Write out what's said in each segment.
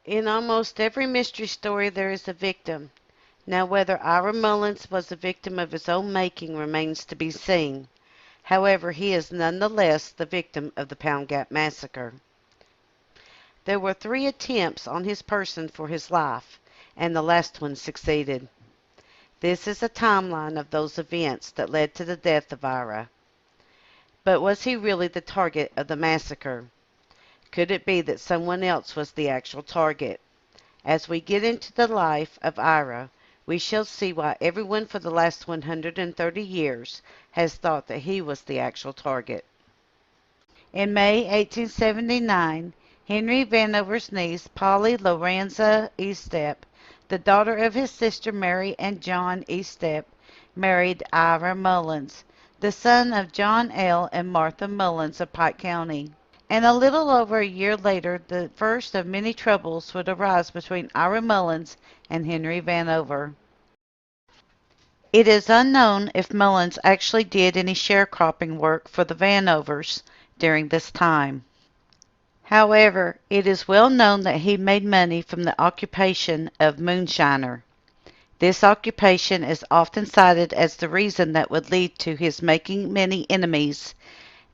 In almost every mystery story there is a victim. Now whether Ira Mullins was a victim of his own making remains to be seen. However, he is none the less the victim of the Pound Gap Massacre. There were 3 attempts on his person for his life, and the last one succeeded. This is a timeline of those events that led to the death of Ira. But was he really the target of the massacre? Could it be that someone else was the actual target? As we get into the life of Ira, we shall see why everyone for the last 130 years has thought that he was the actual target. In May 1879, Henry Vanover's niece, Polly Louranza Estep, the daughter of his sister Mary and John Estep, married Ira Mullins, the son of John L. and Martha Mullins of Pike County. And a little over a year later, the first of many troubles would arise between Ira Mullins and Henry Vanover. It is unknown if Mullins actually did any sharecropping work for the Vanovers during this time. However, it is well known that he made money from the occupation of moonshiner. This occupation is often cited as the reason that would lead to his making many enemies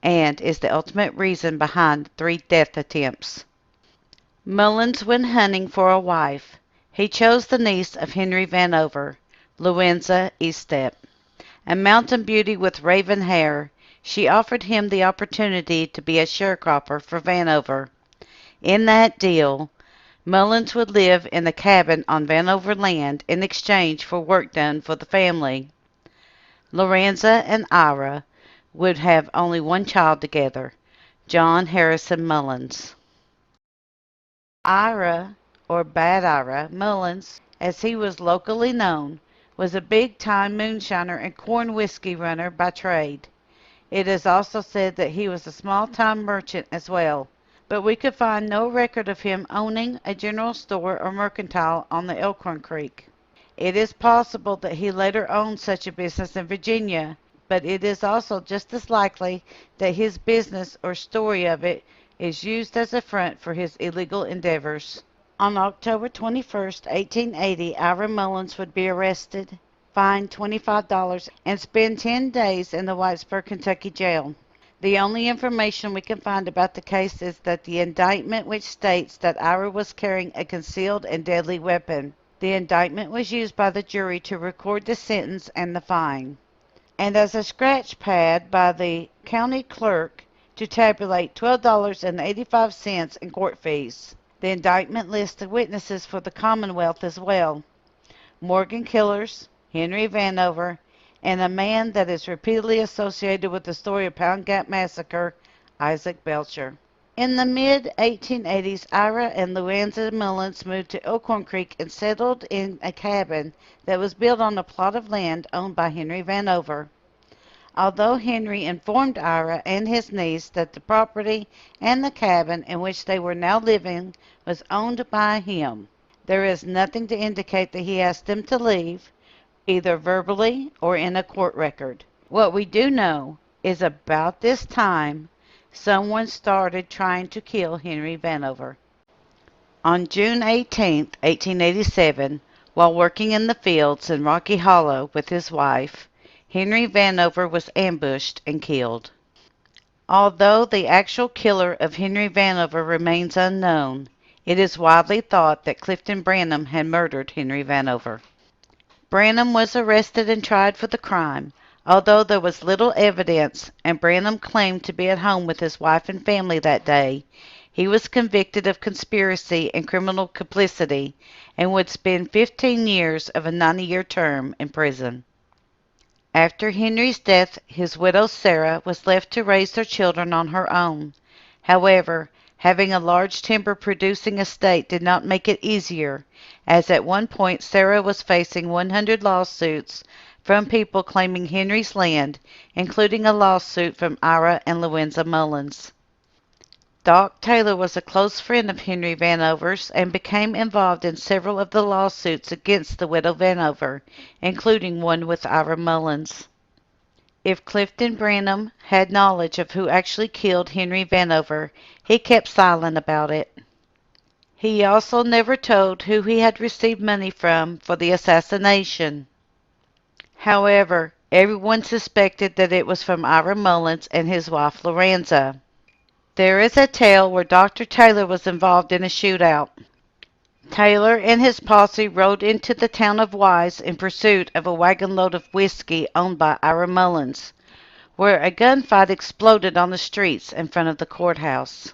and is the ultimate reason behind 3 death attempts. Mullins went hunting for a wife. He chose the niece of Henry Vanover, Louranza Estep, a mountain beauty with raven hair. She offered him the opportunity to be a sharecropper for Vanover. In that deal, Mullins would live in a cabin on Vanover land in exchange for work done for the family. Louranza and Ira would have only one child together, John Harrison Mullins. Ira, or Bad Ira, Mullins, as he was locally known, was a big-time moonshiner and corn whiskey runner by trade. It is also said that he was a small-time merchant as well, but we could find no record of him owning a general store or mercantile on the Elkhorn Creek. It is possible that he later owned such a business in Virginia, but it is also just as likely that his business or story of it is used as a front for his illegal endeavors. On October 21st, 1880, Ira Mullins would be arrested, fined $25, and spend 10 days in the Whitesburg, Kentucky jail. The only information we can find about the case is that the indictment which states that Ira was carrying a concealed and deadly weapon. The indictment was used by the jury to record the sentence and the fine, and as a scratch pad by the county clerk to tabulate $12.85 in court fees. The indictment lists the witnesses for the Commonwealth as well: Morgan Killers, Henry Vanover, and a man that is repeatedly associated with the story of Pound Gap Massacre, Isaac Belcher. In the mid-1880s, Ira and Louranza Mullins moved to Elkhorn Creek and settled in a cabin that was built on a plot of land owned by Henry Vanover. Although Henry informed Ira and his niece that the property and the cabin in which they were now living was owned by him, there is nothing to indicate that he asked them to leave, either verbally or in a court record. What we do know is about this time, someone started trying to kill Henry Vanover. On June 18, 1887, while working in the fields in Rocky Hollow with his wife, Henry Vanover was ambushed and killed. Although the actual killer of Henry Vanover remains unknown, it is widely thought that Clifton Branham had murdered Henry Vanover. Branham was arrested and tried for the crime, although there was little evidence, and Branham claimed to be at home with his wife and family that day. He was convicted of conspiracy and criminal complicity and would spend 15 years of a 90-year term in prison. After Henry's death, his widow Sarah was left to raise their children on her own. However, having a large timber-producing estate did not make it easier, as at one point Sarah was facing 100 lawsuits from people claiming Henry's land, including a lawsuit from Ira and Louranza Mullins. Doc Taylor was a close friend of Henry Vanover's and became involved in several of the lawsuits against the widow Vanover, including one with Ira Mullins. If Clifton Branham had knowledge of who actually killed Henry Vanover, he kept silent about it. He also never told who he had received money from for the assassination. However, everyone suspected that it was from Ira Mullins and his wife Louranza. There is a tale where Dr. Taylor was involved in a shootout. Taylor and his posse rode into the town of Wise in pursuit of a wagon load of whiskey owned by Ira Mullins, where a gunfight exploded on the streets in front of the courthouse.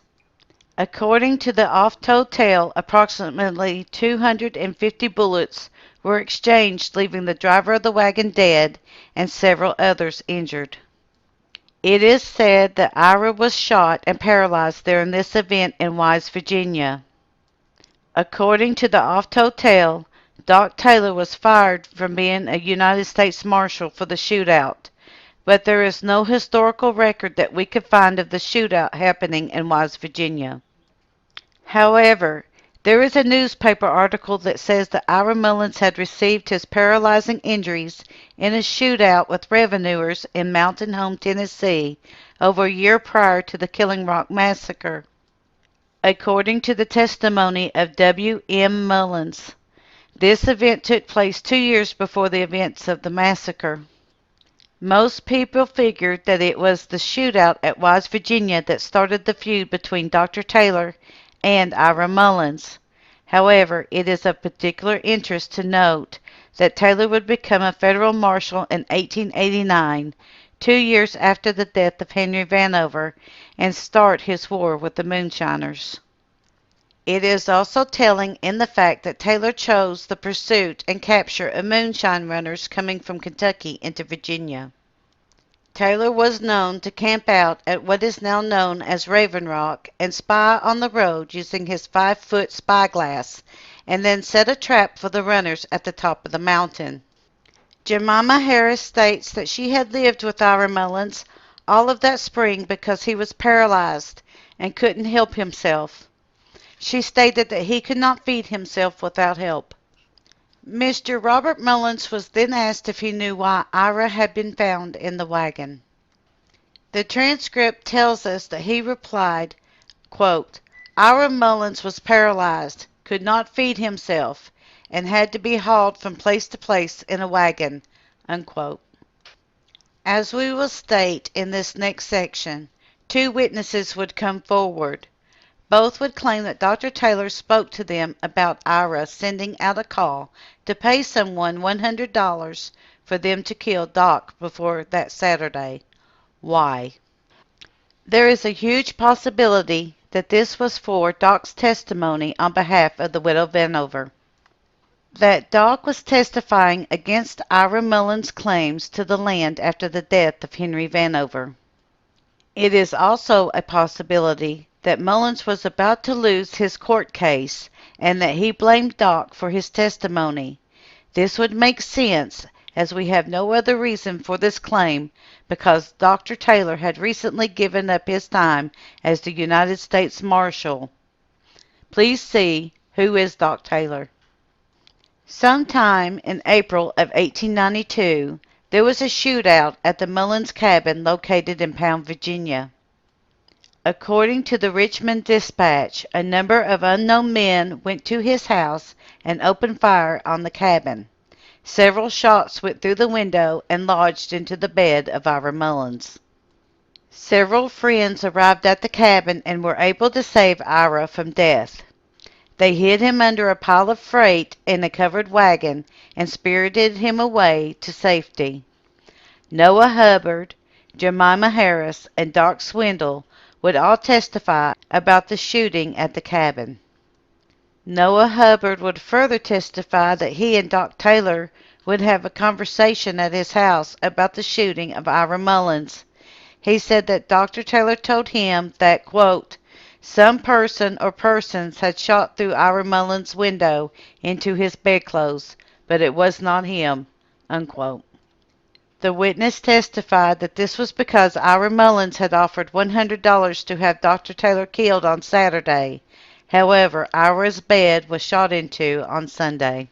According to the oft-told tale, approximately 250 bullets were exchanged, leaving the driver of the wagon dead and several others injured. It is said that Ira was shot and paralyzed during this event in Wise, Virginia. According to the oft-told tale, Doc Taylor was fired from being a United States Marshal for the shootout, but there is no historical record that we could find of the shootout happening in Wise, Virginia. However, there is a newspaper article that says that Ira Mullins had received his paralyzing injuries in a shootout with revenuers in Mountain Home, Tennessee, over a year prior to the Killing Rock Massacre. According to the testimony of W. M. Mullins, this event took place 2 years before the events of the massacre. Most people figured that it was the shootout at Wise, Virginia that started the feud between Dr. Taylor and Ira Mullins. However, it is of particular interest to note that Taylor would become a federal marshal in 1889, 2 years after the death of Henry Vanover, and start his war with the moonshiners. It is also telling in the fact that Taylor chose the pursuit and capture of moonshine runners coming from Kentucky into Virginia. Taylor was known to camp out at what is now known as Raven Rock and spy on the road using his 5-foot spyglass, and then set a trap for the runners at the top of the mountain. Jemima Harris states that she had lived with Ira Mullins all of that spring because he was paralyzed and couldn't help himself. She stated that he could not feed himself without help. Mr. Robert Mullins was then asked if he knew why Ira had been found in the wagon. The transcript tells us that he replied, quote, Ira Mullins was paralyzed, could not feed himself, and had to be hauled from place to place in a wagon, unquote. As we will state in this next section, 2 witnesses would come forward. Both would claim that Dr. Taylor spoke to them about Ira sending out a call to pay someone $100 for them to kill Doc before that Saturday. Why? There is a huge possibility that this was for Doc's testimony on behalf of the widow Vanover. That Doc was testifying against Ira Mullins' claims to the land after the death of Henry Vanover. It is also a possibility that Mullins was about to lose his court case and that he blamed Doc for his testimony. This would make sense, as we have no other reason for this claim because Dr. Taylor had recently given up his time as the United States Marshal. Please see Who is Doc Taylor? Sometime in April of 1892, there was a shootout at the Mullins cabin located in Pound, Virginia. According to the Richmond Dispatch, a number of unknown men went to his house and opened fire on the cabin. Several shots went through the window and lodged into the bed of Ira Mullins. Several friends arrived at the cabin and were able to save Ira from death. They hid him under a pile of freight in a covered wagon and spirited him away to safety. Noah Hubbard, Jemima Harris, and Doc Swindall would all testify about the shooting at the cabin. Noah Hubbard would further testify that he and Doc Taylor would have a conversation at his house about the shooting of Ira Mullins. He said that Dr. Taylor told him that, quote, some person or persons had shot through Ira Mullins' window into his bedclothes, but it was not him, unquote. The witness testified that this was because Ira Mullins had offered $100 to have Dr. Taylor killed on Saturday. However, Ira's bed was shot into on Sunday.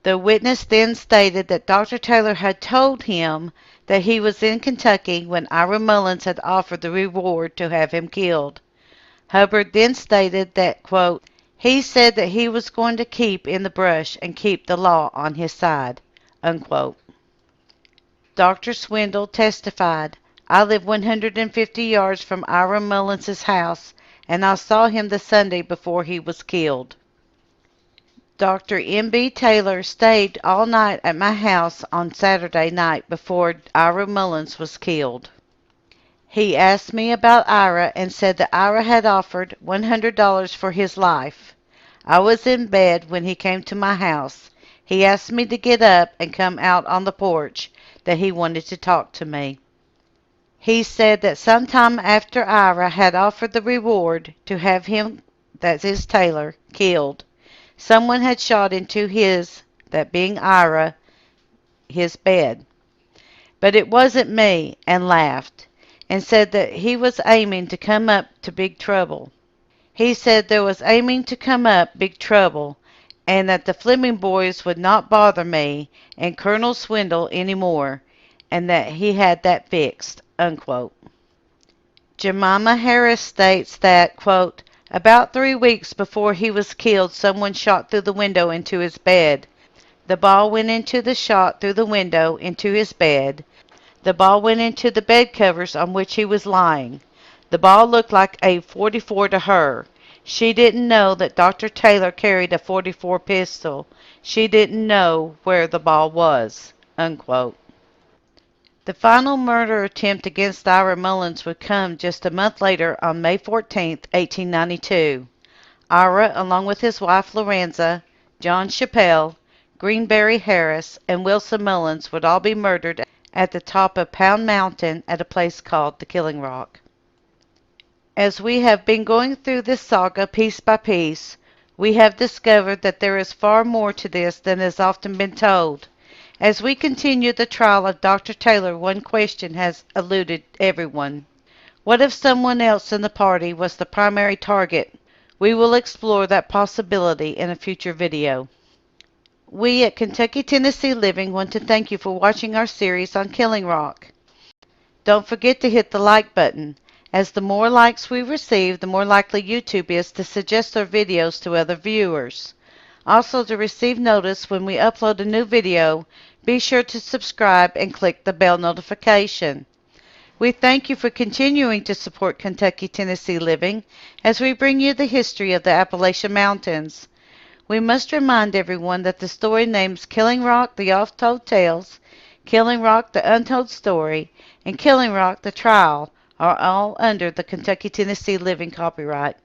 The witness then stated that Dr. Taylor had told him that he was in Kentucky when Ira Mullins had offered the reward to have him killed. Hubbard then stated that, quote, He said that he was going to keep in the brush and keep the law on his side. Unquote. Dr. Swindall testified, I live 150 yards from Ira Mullins' house, and I saw him the Sunday before he was killed. Dr. M.B. Taylor stayed all night at my house on Saturday night before Ira Mullins was killed. He asked me about Ira and said that Ira had offered $100 for his life. I was in bed when he came to my house. He asked me to get up and come out on the porch, that he wanted to talk to me. He said that sometime after Ira had offered the reward to have him, that is Taylor, killed, someone had shot into his, that being Ira, his bed. But it wasn't me, and laughed, and said that he was aiming to come up to big trouble. He said there was aiming to come up big trouble, and that the Fleming boys would not bother me and Colonel Swindall any more, and that he had that fixed. Unquote. Jemima Harris states that, quote, about 3 weeks before he was killed, someone shot through the window into his bed. The ball went into the shot through the window into his bed. The ball went into the bed covers on which he was lying. The ball looked like a .44 to her. She didn't know that Dr. Taylor carried a .44 pistol. She didn't know where the ball was. Unquote. The final murder attempt against Ira Mullins would come just a month later on May 14, 1892. Ira, along with his wife Louranza, John Chappell, Greenberry Harris, and Wilson Mullins would all be murdered at the top of Pound Mountain at a place called the Killing Rock. As we have been going through this saga piece by piece, we have discovered that there is far more to this than has often been told. As we continue the trial of Dr. Taylor, one question has eluded everyone. What if someone else in the party was the primary target? We will explore that possibility in a future video. We at Kentucky Tennessee Living want to thank you for watching our series on Killing Rock. Don't forget to hit the like button. As the more likes we receive, the more likely YouTube is to suggest our videos to other viewers. Also, to receive notice when we upload a new video, be sure to subscribe and click the bell notification. We thank you for continuing to support Kentucky Tennessee Living as we bring you the history of the Appalachian Mountains. We must remind everyone that the story names Killing Rock, The Oft-Told Tales, Killing Rock, The Untold Story, and Killing Rock, The Trial are all under the Kentucky Tennessee Living copyright.